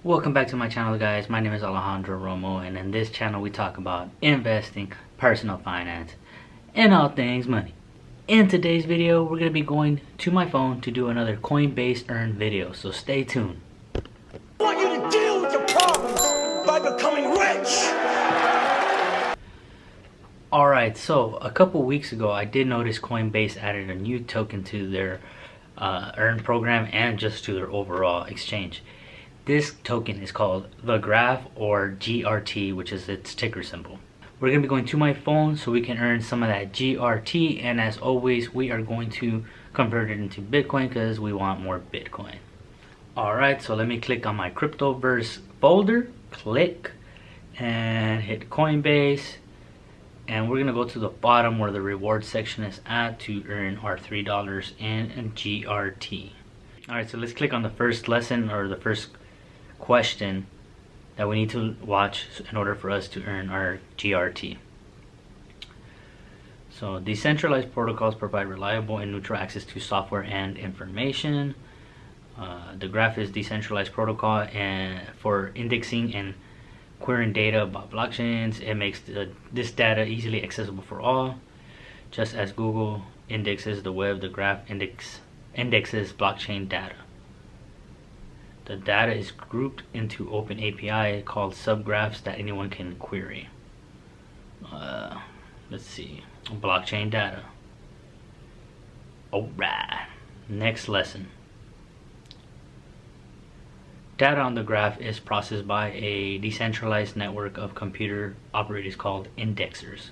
Welcome back to my channel, guys. My name is Alejandro Romo, and in this channel we talk about investing, personal finance, and all things money. In today's video, we're going to be going to my phone to do another Coinbase Earn video, so stay tuned. I want you to deal with your problems by becoming rich! Alright, so a couple weeks ago I did notice Coinbase added a new token to their Earn program and just to their overall exchange. This token is called the Graph, or GRT, which is its ticker symbol. We're going to be going to my phone so we can earn some of that GRT, and as always we are going to convert it into Bitcoin because we want more Bitcoin. Alright, so let me click on my Cryptoverse folder, click, and hit Coinbase, and we're going to go to the bottom where the reward section is at to earn our $3 in GRT. Alright, so let's click on the first lesson, or the first question that we need to watch in order for us to earn our GRT. So decentralized protocols provide reliable and neutral access to software and information. The Graphis decentralized protocol and for indexing and querying data about blockchains. It makes this data easily accessible for all. Just as Google indexes the web, the Graph indexes blockchain data. The data is grouped into open API called subgraphs that anyone can query. Let's see, blockchain data. Alright, next lesson. Data on the graph is processed by a decentralized network of computer operators called indexers.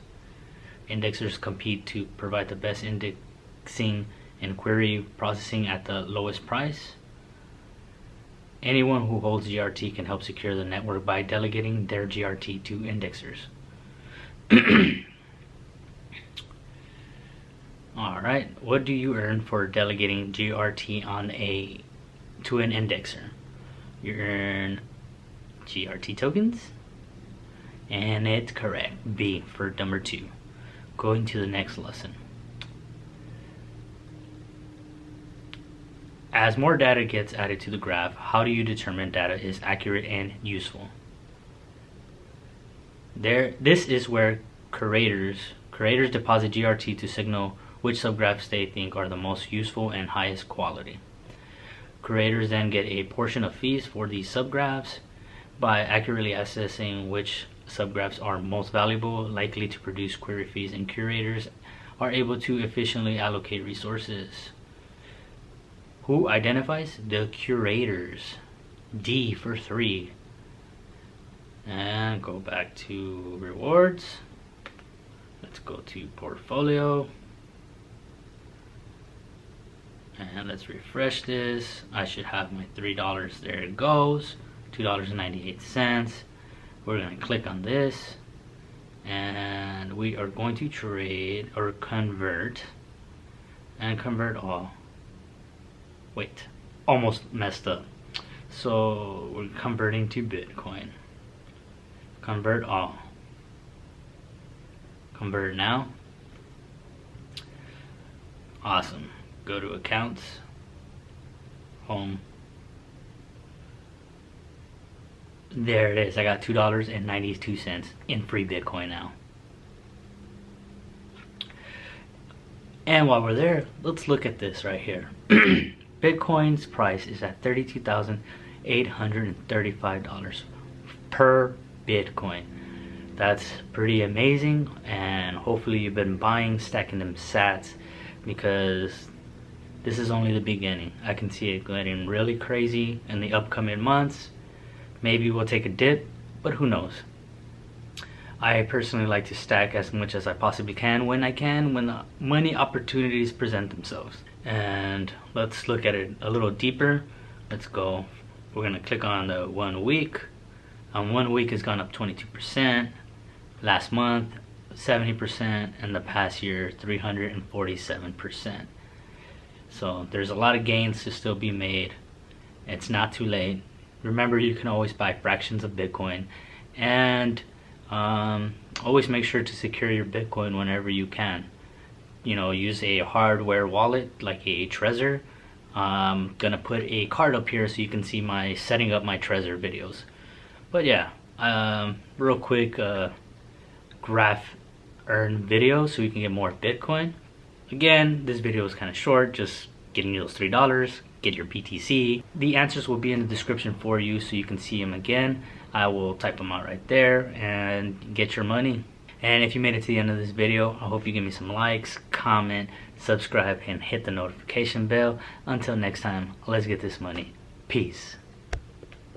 Indexers compete to provide the best indexing and query processing at the lowest price. Anyone who holds GRT can help secure the network by delegating their GRT to indexers. Alright, what do you earn for delegating GRT to an indexer? You earn GRT tokens, and it's correct, B for number 2. Going to the next lesson. As more data gets added to the graph, how do you determine data is accurate and useful? This is where creators deposit GRT to signal which subgraphs they think are the most useful and highest quality. Creators then get a portion of fees for these subgraphs. By accurately assessing which subgraphs are most valuable, likely to produce query fees, and curators are able to efficiently allocate resources. Who identifies? The curators. D for 3. And go back to rewards. Let's go to portfolio. And let's refresh this. I should have my $3. There it goes. $2.98. We're going to click on this. And we are going to trade or convert. And convert all. Wait, almost messed up. So we're converting to Bitcoin. Convert all. Convert now. Awesome. Go to accounts, home. There it is. I got $2.92 in free Bitcoin now. And while we're there, let's look at this right here. Bitcoin's price is at $32,835 per Bitcoin. That's pretty amazing, and hopefully you've been buying, stacking them sats, because this is only the beginning. I can see it getting really crazy in the upcoming months. Maybe we'll take a dip, but who knows. I personally like to stack as much as I possibly can when the money opportunities present themselves. And let's look at it a little deeper. Let's go. We're going to click on the 1 week. 1 week has gone up 22%. Last month, 70%. And the past year, 347%. So there's a lot of gains to still be made. It's not too late. Remember, you can always buy fractions of Bitcoin. And always make sure to secure your Bitcoin whenever you can. You know, use a hardware wallet like a Trezor I'm gonna put a card up here so you can see my setting up my Trezor videos. But yeah, real quick graph earn video so you can get more Bitcoin. Again, this video is kind of short, just getting you those $3, get your BTC. The answers will be in the description for you so you can see them again. I will type them out right there and get your money. And if you made it to the end of this video, I hope you give me some likes, comment, subscribe, and hit the notification bell. Until next time, let's get this money. Peace.